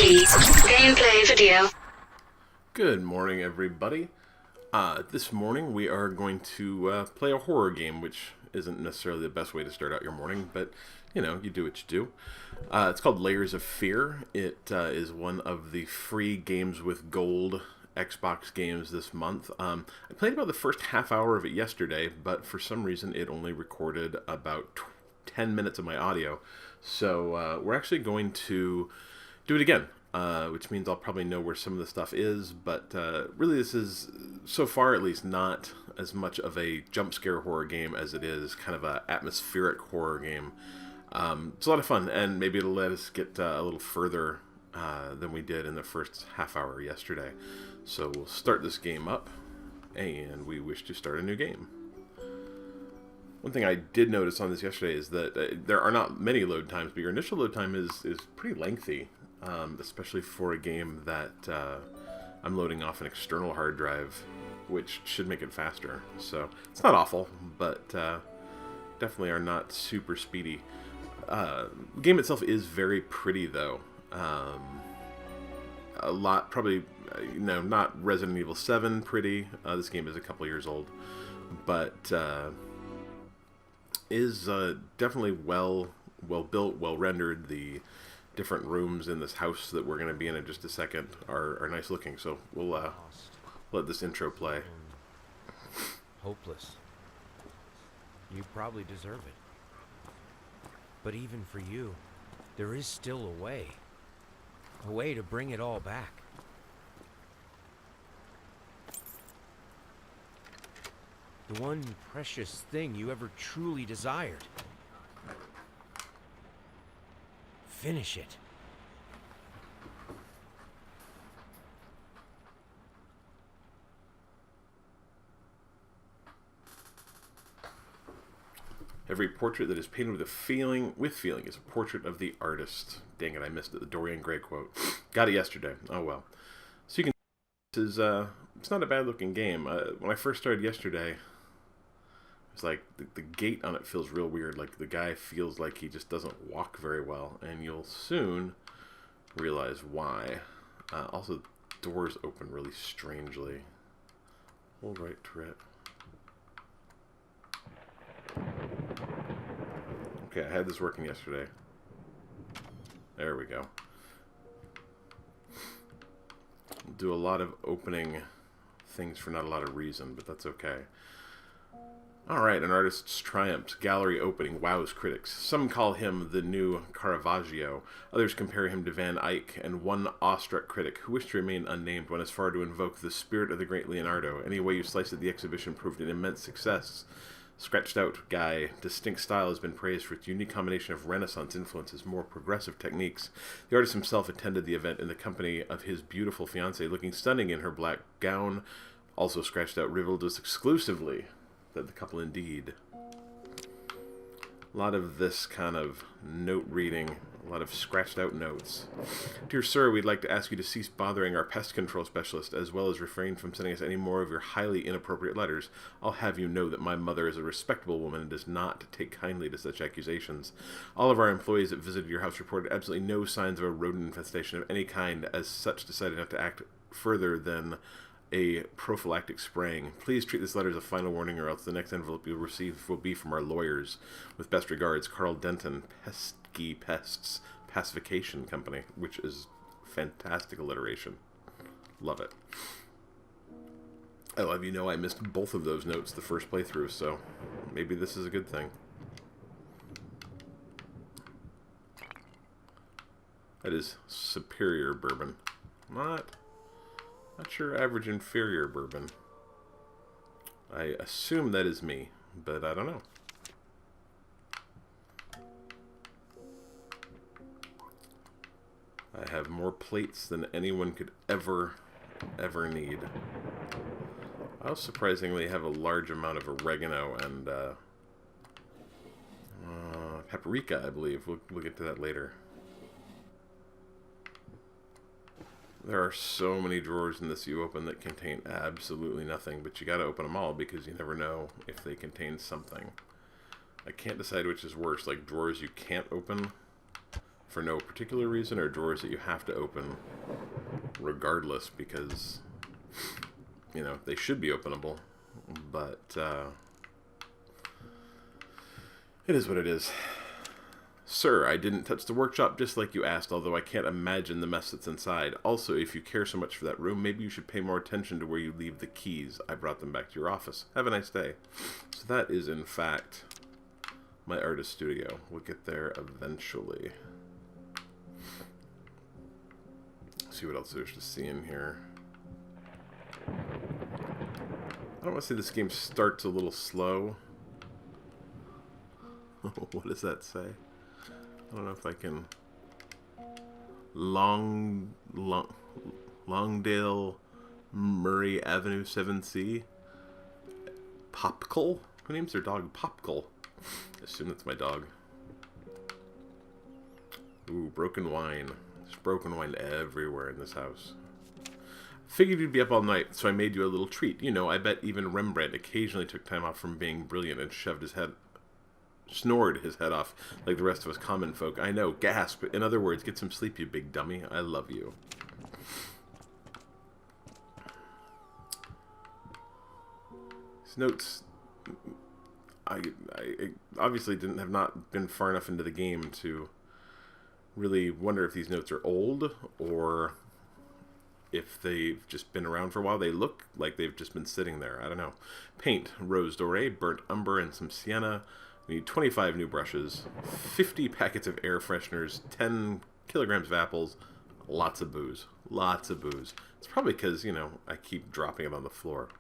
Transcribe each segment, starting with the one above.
complete. Gameplay video. Good morning, everybody. This morning we are going to play a horror game, which isn't necessarily the best way to start out your morning, but, you know, you do what you do. It's called Layers of Fear. It is one of the free Games with Gold Xbox games this month. I played about the first half hour of it yesterday, but for some reason it only recorded about 10 minutes of my audio. So we're actually going to do it again. Which means I'll probably know where some of the stuff is, but really this is, so far at least, not as much of a jump scare horror game as it is kind of an atmospheric horror game. It's a lot of fun, and maybe it'll let us get a little further than we did in the first half hour yesterday. So we'll start this game up, and we wish to start a new game. One thing I did notice on this yesterday is that there are not many load times, but your initial load time is pretty lengthy. Especially for a game that I'm loading off an external hard drive, which should make it faster. So it's not awful, but definitely are not super speedy. The game itself is very pretty, though. A lot, probably, not Resident Evil 7 pretty. This game is a couple years old, but is definitely well built, well rendered. The different rooms in this house that we're going to be in just a second are nice looking, so we'll let this intro play. Hopeless. You probably deserve it. But even for you, there is still a way to bring it all back. The one precious thing you ever truly desired. Finish it. Every portrait that is painted with feeling is a portrait of the artist. Dang it, I missed it. The Dorian Gray quote. Got it yesterday. Oh well. So you can see this is it's not a bad looking game. When I first started yesterday, it's like the gait on it feels real weird. Like the guy feels like he just doesn't walk very well, and you'll soon realize why. Also, doors open really strangely. Hold right trip. Okay, I had this working yesterday. There we go. Do a lot of opening things for not a lot of reason, but that's okay. Alright, an artist's triumphs. Gallery opening wows critics. Some call him the new Caravaggio. Others compare him to Van Eyck, and one awestruck critic, who wished to remain unnamed, went as far to invoke the spirit of the great Leonardo. Any way you slice it, the exhibition proved an immense success. Scratched out guy. Distinct style has been praised for its unique combination of Renaissance influences, more progressive techniques. The artist himself attended the event in the company of his beautiful fiancée, looking stunning in her black gown. Also scratched out revealed us exclusively that the couple indeed. A lot of this kind of note reading, a lot of scratched out notes. Dear sir, we'd like to ask you to cease bothering our pest control specialist, as well as refrain from sending us any more of your highly inappropriate letters. I'll have you know that my mother is a respectable woman and does not take kindly to such accusations. All of our employees that visited your house reported absolutely no signs of a rodent infestation of any kind, as such decided not to act further than a prophylactic spraying. Please treat this letter as a final warning, or else the next envelope you'll receive will be from our lawyers. With best regards, Carl Denton, Pesky Pests Pacification Company, which is fantastic alliteration. Love it. I'll have you know I missed both of those notes the first playthrough, so maybe this is a good thing. That is superior bourbon. Not sure average inferior bourbon. I assume that is me, but I don't know. I have more plates than anyone could ever need. I'll surprisingly have a large amount of oregano and paprika, I believe. We'll get to that later. There are so many drawers in this you open that contain absolutely nothing, but you gotta open them all because you never know if they contain something. I can't decide which is worse, like drawers you can't open for no particular reason, or drawers that you have to open regardless because, you know, they should be openable. But it is what it is. Sir, I didn't touch the workshop just like you asked, although I can't imagine the mess that's inside. Also, if you care so much for that room, maybe you should pay more attention to where you leave the keys. I brought them back to your office. Have a nice day. So that is, in fact, my artist studio. We'll get there eventually. See what else there's to see in here. I don't want to say this game starts a little slow. What does that say? I don't know if I can... Longdale Murray Avenue 7C. Popkle? Who names their dog Popkle? I assume that's my dog. Ooh, broken wine. There's broken wine everywhere in this house. Figured you'd be up all night, so I made you a little treat. You know, I bet even Rembrandt occasionally took time off from being brilliant and snored his head off like the rest of us common folk. I know, gasp. In other words, get some sleep, you big dummy. I love you. These notes, I obviously have not been far enough into the game to really wonder if these notes are old or if they've just been around for a while. They look like they've just been sitting there. I don't know. Paint, rose doré, burnt umber, and some sienna. We need 25 new brushes, 50 packets of air fresheners, 10 kilograms of apples, lots of booze. Lots of booze. It's probably because, you know, I keep dropping it on the floor.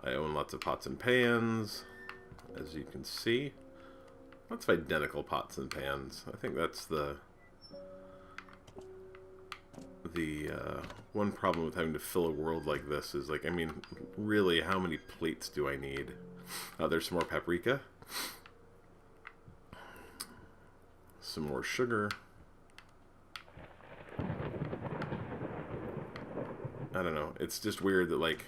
I own lots of pots and pans, as you can see. Lots of identical pots and pans. I think that's the one problem with having to fill a world like this is, like, I mean, really, how many plates do I need? There's some more paprika. Some more sugar. I don't know. It's just weird that, like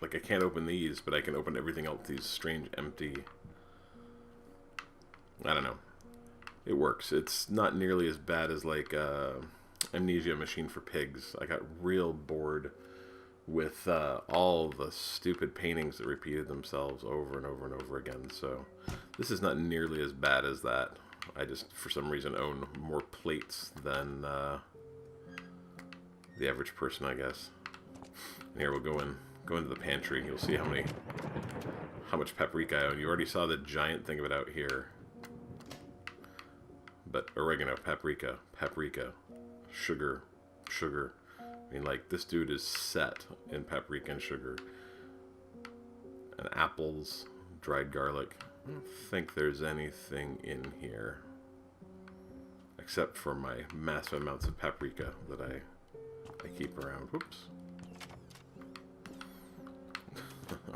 I can't open these, but I can open everything else, these strange empty... I don't know. It works. It's not nearly as bad as, like, Amnesia Machine for Pigs. I got real bored with all the stupid paintings that repeated themselves over and over and over again. So this is not nearly as bad as that. I just, for some reason, own more plates than the average person, I guess. And here we'll go into the pantry. You'll see how much paprika I own. You already saw the giant thing of it out here. But oregano, paprika, sugar. I mean, like, this dude is set in paprika and sugar. And apples, dried garlic. I don't think there's anything in here. Except for my massive amounts of paprika that I keep around. Whoops.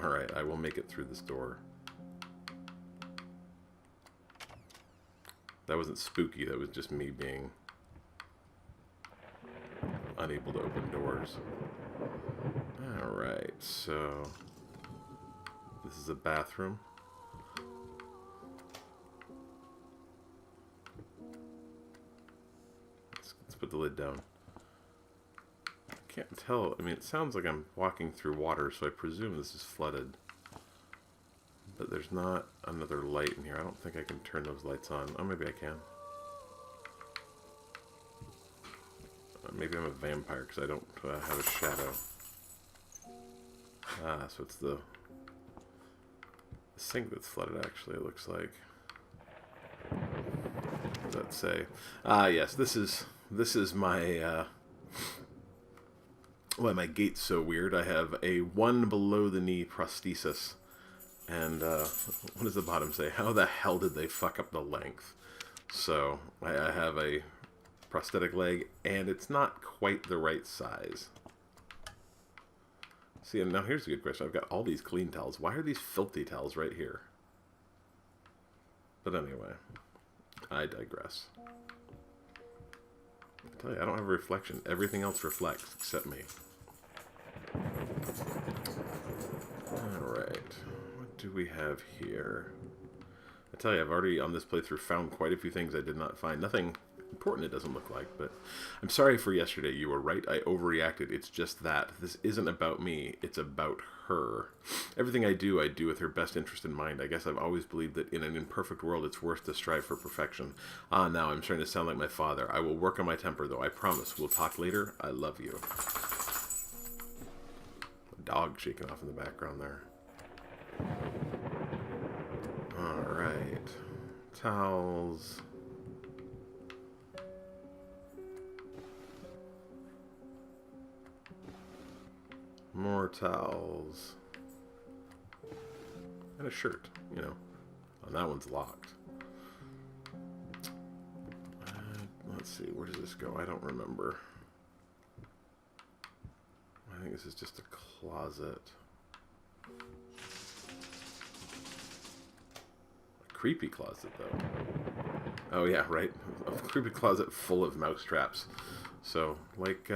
Alright, I will make it through this door. That wasn't spooky, that was just me being unable to open doors. Alright, so this is a bathroom. Let's put the lid down. I can't tell. I mean, it sounds like I'm walking through water, so I presume this is flooded. But there's not another light in here. I don't think I can turn those lights on. Oh, maybe I can. Maybe I'm a vampire because I don't have a shadow. Ah, so it's the sink that's flooded, actually, it looks like. What does that say? Ah, yes, this is my... why my gait's so weird. I have a 1 below the knee prosthesis. And what does the bottom say? How the hell did they fuck up the length? So I have a prosthetic leg, and it's not quite the right size. See, and now here's a good question. I've got all these clean towels. Why are these filthy towels right here? But anyway, I digress. I tell you, I don't have a reflection. Everything else reflects except me. Alright. What do we have here? A tell you, I've already, on this playthrough, found quite a few things I did not find. Nothing important, it doesn't look like, but I'm sorry for yesterday. You were right. I overreacted. It's just that. This isn't about me. It's about her. Everything I do with her best interest in mind. I guess I've always believed that in an imperfect world, it's worth to strive for perfection. Now I'm starting to sound like my father. I will work on my temper, though. I promise. We'll talk later. I love you. A dog shaking off in the background there. Alright. Towels. More towels. And a shirt, you know. Oh, that one's locked. Let's see, where does this go? I don't remember. I think this is just a closet. A creepy closet, though. Oh, yeah, right. A creepy closet full of mouse traps. So, like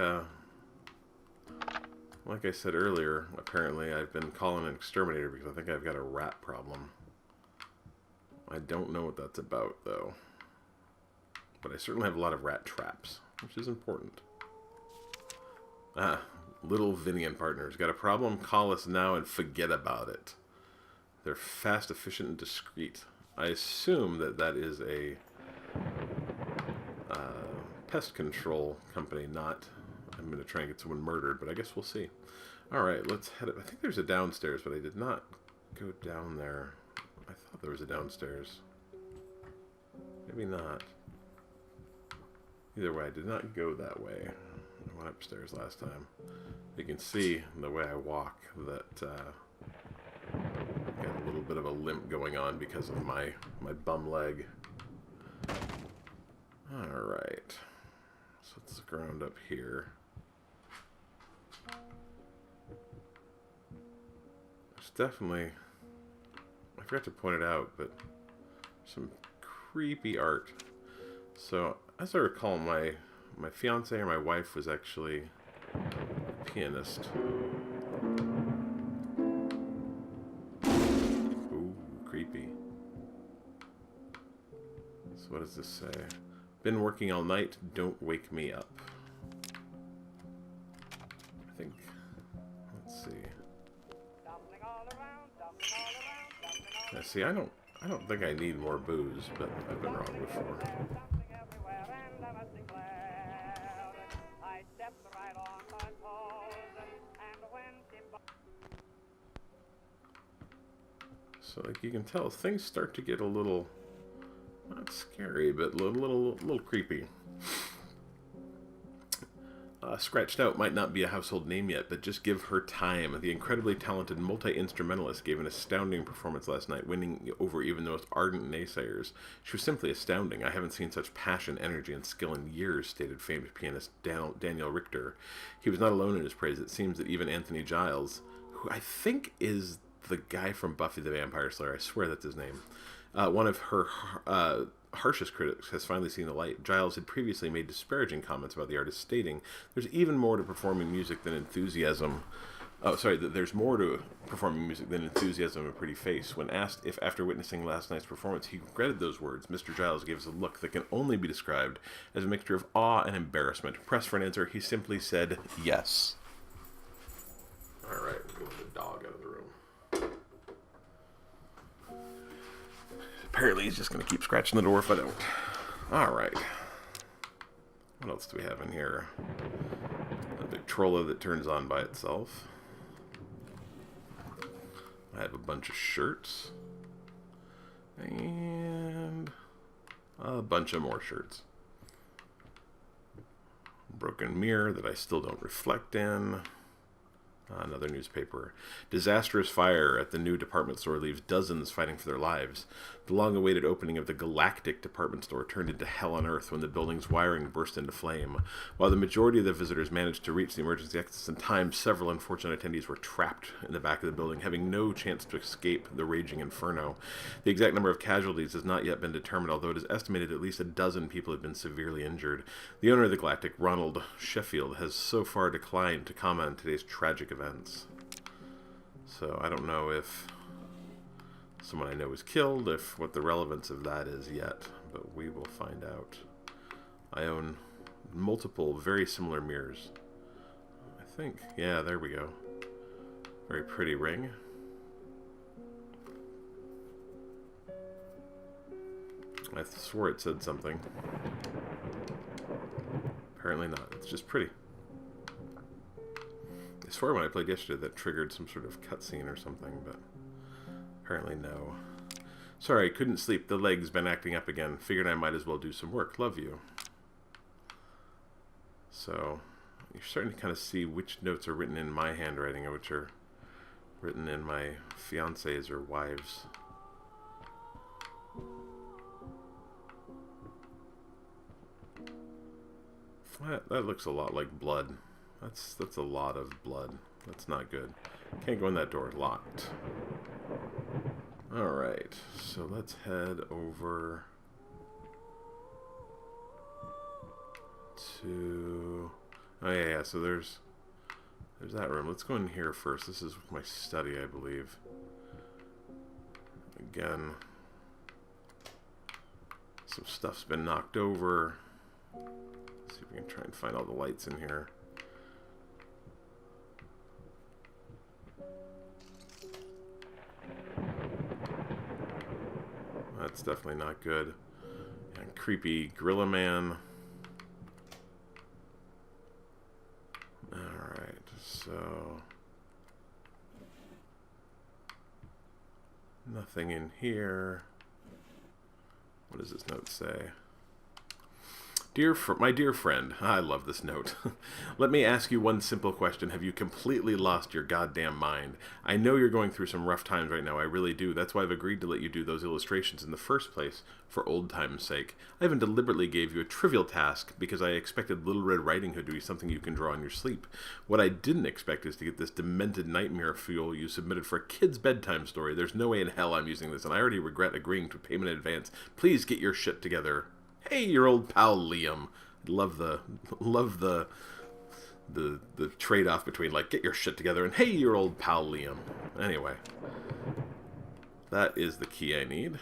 I said earlier, apparently I've been calling an exterminator because I think I've got a rat problem. I don't know what that's about, though. But I certainly have a lot of rat traps, which is important. Little Vinny and partners. Got a problem? Call us now and forget about it. They're fast, efficient, and discreet. I assume that that is a pest control company, not... I'm going to try and get someone murdered, but I guess we'll see. Alright, let's head up. I think there's a downstairs, but I did not go down there. I thought there was a downstairs. Maybe not. Either way, I did not go that way. I went upstairs last time. You can see the way I walk that I got a little bit of a limp going on because of my bum leg. Alright. So let's look around up here. There's definitely, I forgot to point it out, but some creepy art. So, as I recall, my fiance or my wife was actually a pianist. Ooh, creepy. So what does this say? Been working all night, don't wake me up. I think, let's see. Yeah, see, I don't think I need more booze, but I've been wrong before. So, like, you can tell, things start to get a little, not scary, but a little creepy. Scratched Out might not be a household name yet, but just give her time. The incredibly talented multi-instrumentalist gave an astounding performance last night, winning over even the most ardent naysayers. She was simply astounding. I haven't seen such passion, energy, and skill in years, stated famed pianist Daniel Richter. He was not alone in his praise. It seems that even Anthony Giles, who I think is the guy from Buffy the Vampire Slayer, I swear that's his name, one of her harshest critics, has finally seen the light. Giles had previously made disparaging comments about the artist, stating, "There's even more to performing music than enthusiasm." Oh, sorry, there's more to performing music than enthusiasm and a pretty face. When asked if after witnessing last night's performance he regretted those words, Mr. Giles gave us a look that can only be described as a mixture of awe and embarrassment. Pressed for an answer, he simply said, yes. Alright, we'll get the dog out of the room. Apparently he's just going to keep scratching the door if I don't. Alright. What else do we have in here? A Victrola that turns on by itself. I have a bunch of shirts. And a bunch of more shirts. Broken mirror that I still don't reflect in. Another newspaper. Disastrous fire at the new department store leaves dozens fighting for their lives. The long-awaited opening of the Galactic department store turned into hell on earth when the building's wiring burst into flame. While the majority of the visitors managed to reach the emergency exits in time, several unfortunate attendees were trapped in the back of the building, having no chance to escape the raging inferno. The exact number of casualties has not yet been determined, although it is estimated at least a dozen people have been severely injured. The owner of the Galactic, Ronald Sheffield, has so far declined to comment on today's tragic events. So I don't know if someone I know was killed. If what the relevance of that is yet, but we will find out. I own multiple very similar mirrors. I think, yeah, there we go. Very pretty ring. I swore it said something. Apparently not. It's just pretty. I swore when I played yesterday that triggered some sort of cutscene or something, but apparently no. Sorry, couldn't sleep. The leg's been acting up again. Figured I might as well do some work. Love you. So, you're starting to kind of see which notes are written in my handwriting and which are written in my fiance's or wife's. That looks a lot like blood. That's a lot of blood. That's not good. Can't go in that door. Locked. Alright, so let's head over to... Oh yeah, so there's that room. Let's go in here first. This is my study, I believe. Again, some stuff's been knocked over. Let's see if we can try and find all the lights in here. That's definitely not good. And creepy Gorilla Man. Alright, so... nothing in here. What does this note say? My dear friend, I love this note. Let me ask you one simple question. Have you completely lost your goddamn mind? I know you're going through some rough times right now. I really do. That's why I've agreed to let you do those illustrations in the first place, for old time's sake. I even deliberately gave you a trivial task because I expected Little Red Riding Hood to be something you can draw in your sleep. What I didn't expect is to get this demented nightmare fuel you submitted for a kid's bedtime story. There's no way in hell I'm using this, and I already regret agreeing to payment in advance. Please get your shit together. Hey, your old pal Liam. Love the trade-off between, like, get your shit together and hey, your old pal Liam. Anyway, that is the key I need.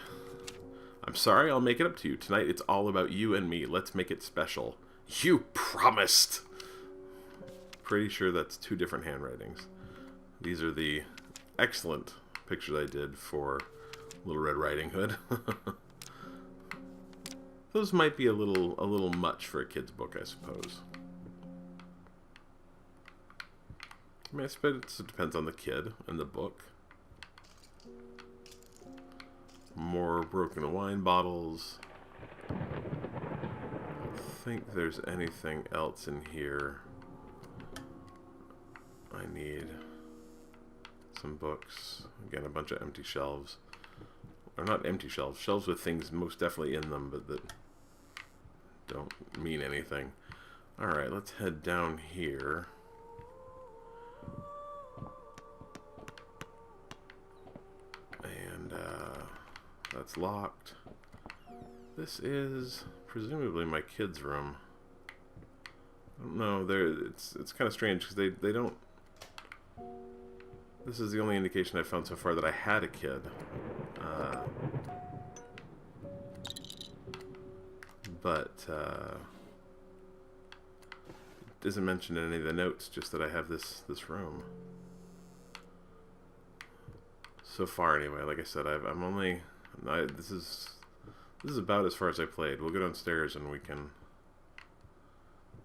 I'm sorry, I'll make it up to you. Tonight it's all about you and me. Let's make it special. You promised! Pretty sure that's two different handwritings. These are the excellent pictures I did for Little Red Riding Hood. Those might be a little much for a kid's book, I suppose. I mean, I suppose it depends on the kid and the book. More broken wine bottles. I don't think there's anything else in here. I need some books. Again, a bunch of empty shelves. Or not empty shelves. Shelves with things most definitely in them, but that don't mean anything. Alright, let's head down here. And, that's locked. This is presumably my kid's room. I don't know, it's kind of strange, because they don't... This is the only indication I've found so far that I had a kid. But it doesn't mention in any of the notes, just that I have this room. So far, anyway. Like I said, this is about as far as I played. We'll go downstairs and we can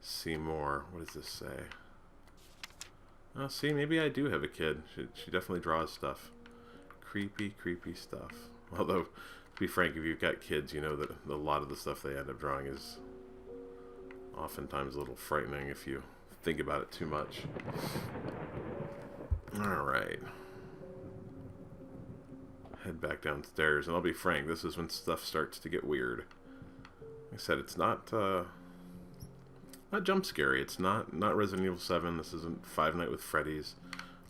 see more. What does this say? Oh, see, maybe I do have a kid. She definitely draws stuff. Creepy, creepy stuff. Although, to be frank, if you've got kids, you know that a lot of the stuff they end up drawing is oftentimes a little frightening if you think about it too much. Alright. Head back downstairs, and I'll be frank, this is when stuff starts to get weird. Like I said, it's not jump scary. It's not Resident Evil 7. This isn't Five Nights with Freddy's.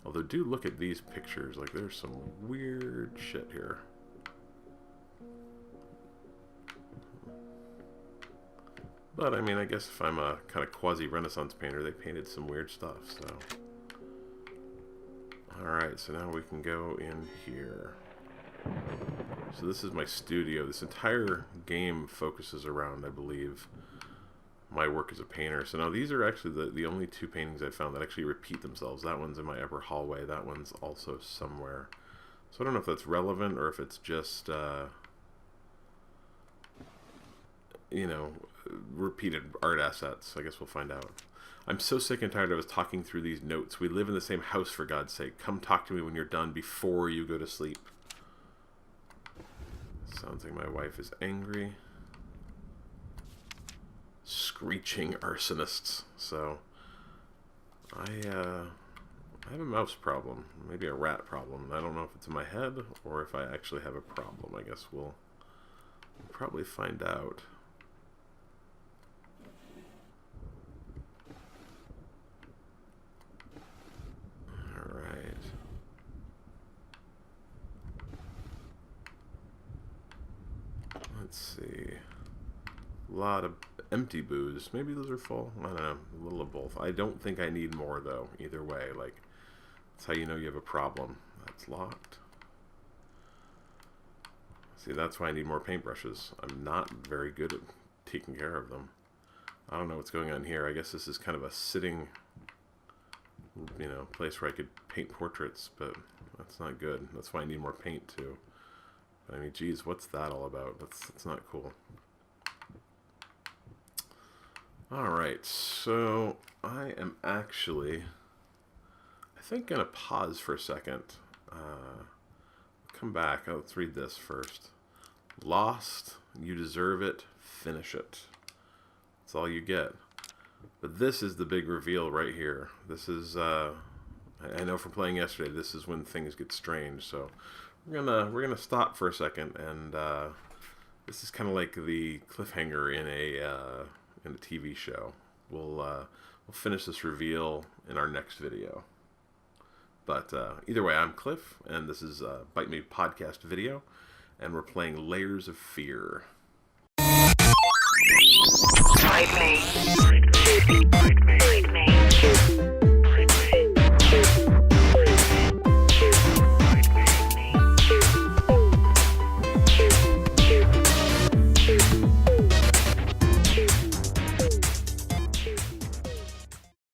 Although, do look at these pictures. Like, there's some weird shit here. But, I mean, I guess if I'm a kind of quasi-Renaissance painter, they painted some weird stuff, so... Alright, so now we can go in here. So this is my studio. This entire game focuses around, I believe, my work as a painter. So now these are actually the only two paintings I found that actually repeat themselves. That one's in my upper hallway. That one's also somewhere. So I don't know if that's relevant or if it's just, you know, repeated art assets. I guess we'll find out. I'm so sick and tired of us talking through these notes. We live in the same house, for God's sake. Come talk to me when you're done before you go to sleep. Sounds like my wife is angry. Screeching arsonists. So I have a mouse problem, maybe a rat problem. I don't know if it's in my head or if I actually have a problem. I guess we'll probably find out. All right. Let's see. A lot of empty booze. Maybe those are full. I don't know. A little of both. I don't think I need more, though, either way. Like, that's how you know you have a problem. That's locked. See, that's why I need more paintbrushes. I'm not very good at taking care of them. I don't know what's going on here. I guess this is kind of a sitting, you know, place where I could paint portraits, but that's not good. That's why I need more paint, too. But, I mean, geez, what's that all about? That's not cool. Alright, so I am actually, I think, going to pause for a second. Come back. Let's read this first. Lost, you deserve it, finish it. That's all you get. But this is the big reveal right here. This is, I know from playing yesterday, this is when things get strange. So we're gonna stop for a second, and this is kind of like the cliffhanger in a TV show. We'll finish this reveal in our next video. But either way, I'm Cliff, and this is a Bite Me podcast video, and we're playing Layers of Fear. Bite me.